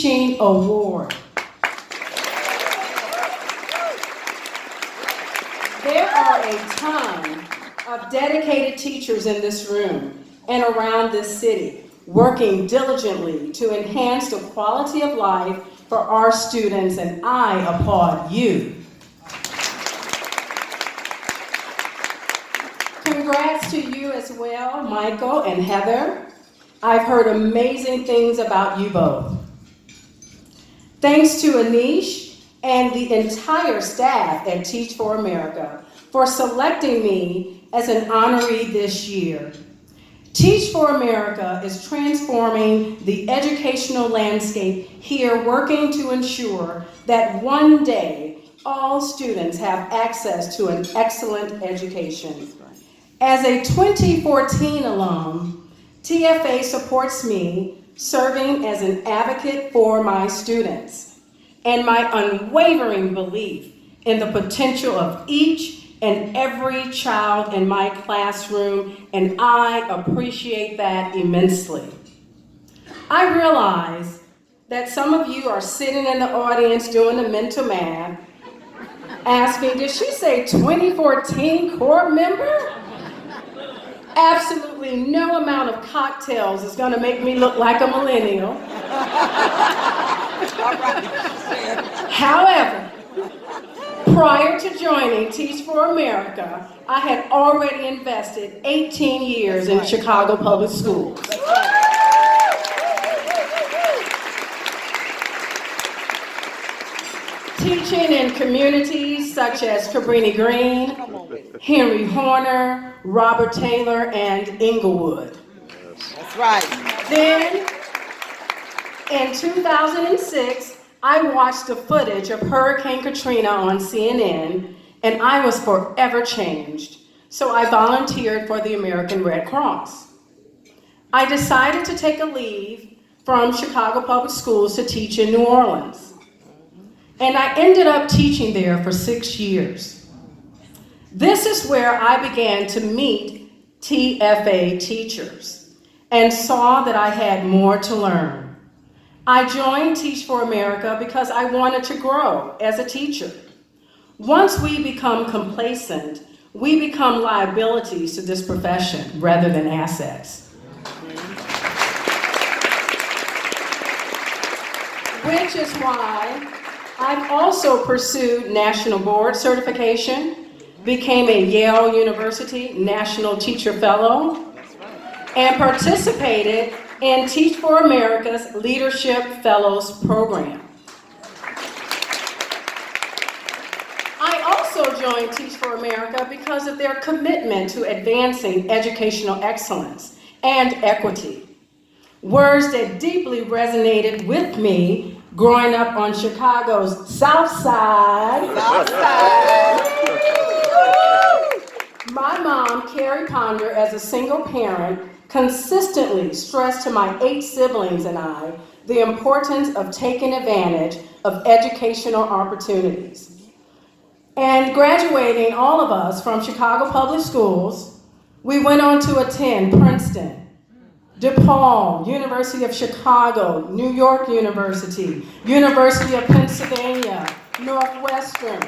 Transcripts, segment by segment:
Teaching Award. There are a ton of dedicated teachers in this room and around this city working diligently to enhance the quality of life for our students, and I applaud you. Congrats to you as well, Michael and Heather. I've heard amazing things about you both. Thanks to Anish and the entire staff at Teach for America for selecting me as an honoree this year. Teach for America is transforming the educational landscape here, working to ensure that one day all students have access to an excellent education. As a 2014 alum, TFA supports me serving as an advocate for my students and my unwavering belief in the potential of each and every child in my classroom, and I appreciate that immensely. I realize that some of you are sitting in the audience doing the mental math, asking, did she say 2014 core member? Absolutely no amount of cocktails is going to make me look like a millennial. However, prior to joining Teach for America, I had already invested 18 years in Chicago Public Schools. Teaching in communities such as Cabrini Green, Henry Horner, Robert Taylor, and Inglewood. That's right. Then, in 2006, I watched the footage of Hurricane Katrina on CNN, and I was forever changed. So I volunteered for the American Red Cross. I decided to take a leave from Chicago Public Schools to teach in New Orleans. And I ended up teaching there for 6 years. This is where I began to meet TFA teachers and saw that I had more to learn. I joined Teach for America because I wanted to grow as a teacher. Once we become complacent, we become liabilities to this profession rather than assets. Which is why I've also pursued National Board Certification, became a Yale University National Teacher Fellow, and participated in Teach for America's Leadership Fellows Program. I also joined Teach for America because of their commitment to advancing educational excellence and equity, words that deeply resonated with me growing up on Chicago's South Side. My mom, Carrie Ponder, as a single parent, consistently stressed to my 8 siblings and I the importance of taking advantage of educational opportunities. And graduating all of us from Chicago Public Schools, we went on to attend Princeton, DePaul, University of Chicago, New York University, University of Pennsylvania, Northwestern.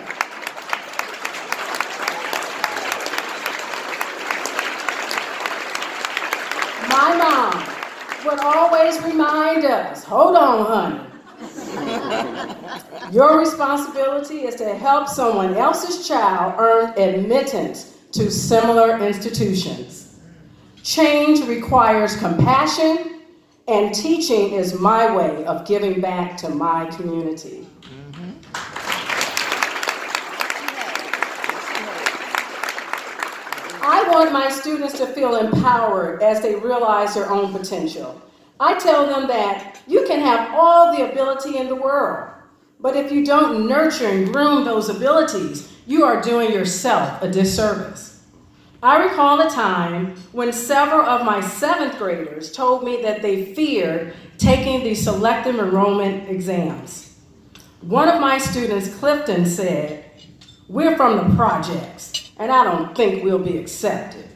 My mom would always remind us, hold on, honey. Your responsibility is to help someone else's child earn admittance to similar institutions. Change requires compassion, and teaching is my way of giving back to my community. I want my students to feel empowered as they realize their own potential. I tell them that you can have all the ability in the world, but if you don't nurture and groom those abilities, you are doing yourself a disservice. I recall a time when several of my 7th graders told me that they feared taking the selective enrollment exams. One of my students, Clifton, said, "We're from the projects, and I don't think we'll be accepted."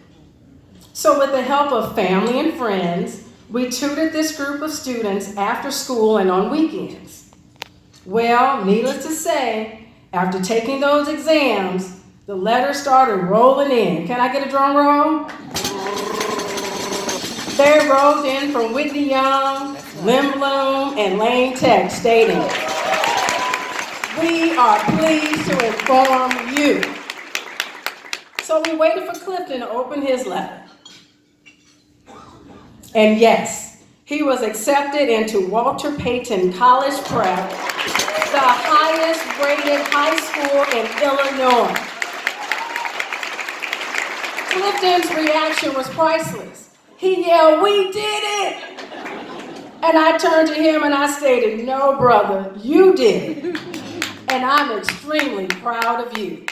So with the help of family and friends, We tutored this group of students after school and on weekends. Well, needless to say, after taking those exams, the letters started rolling in. Can I get a drum roll? They rolled in from Whitney Young, Lynn Bloom, and Lane Tech stating, "We are pleased to inform you." So we waited for Clifton to open his letter. And yes, he was accepted into Walter Payton College Prep, the highest rated high school in Illinois. Clifton's reaction was priceless. He yelled, "We did it!" And I turned to him and I stated, "No, brother, you did it. And I'm extremely proud of you."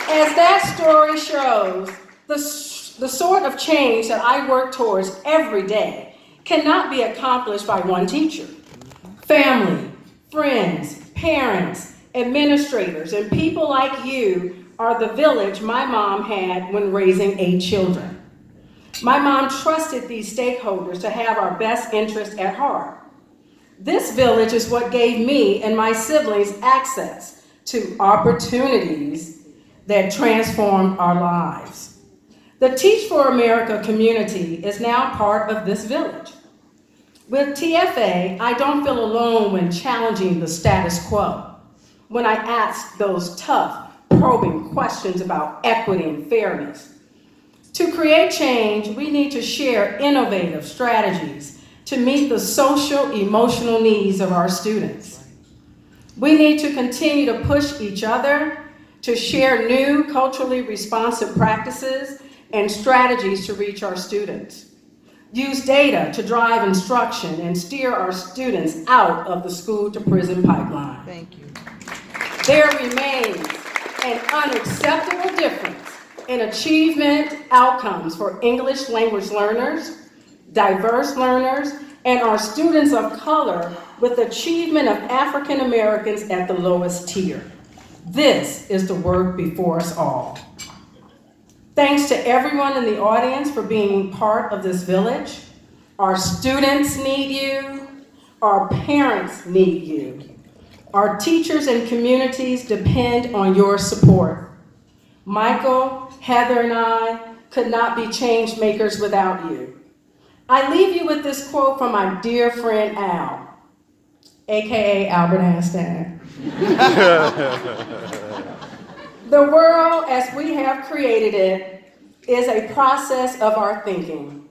As that story shows, the sort of change that I work towards every day cannot be accomplished by one teacher. Family, friends, parents, administrators, and people like you are the village my mom had when raising 8 children. My mom trusted these stakeholders to have our best interest at heart. This village is what gave me and my siblings access to opportunities that transformed our lives. The Teach for America community is now part of this village. With TFA, I don't feel alone when challenging the status quo, when I ask those tough, probing questions about equity and fairness. To create change, we need to share innovative strategies to meet the social, emotional needs of our students. We need to continue to push each other to share new culturally responsive practices and strategies to reach our students. Use data to drive instruction and steer our students out of the school to prison pipeline. Thank you. There remains an unacceptable difference in achievement outcomes for English language learners, diverse learners, and our students of color with achievement of African Americans at the lowest tier. This is the work before us all. Thanks to everyone in the audience for being part of this village. Our students need you. Our parents need you. Our teachers and communities depend on your support. Michael, Heather, and I could not be change makers without you. I leave you with this quote from my dear friend Al, AKA Albert Einstein. The world as we have created it is a process of our thinking.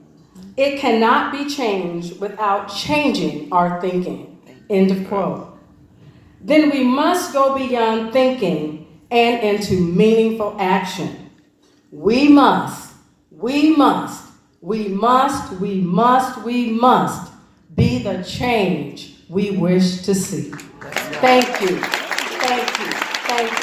It cannot be changed without changing our thinking. End of quote. Then we must go beyond thinking and into meaningful action. We must be the change we wish to see. Thank you. Thank you. Thank you.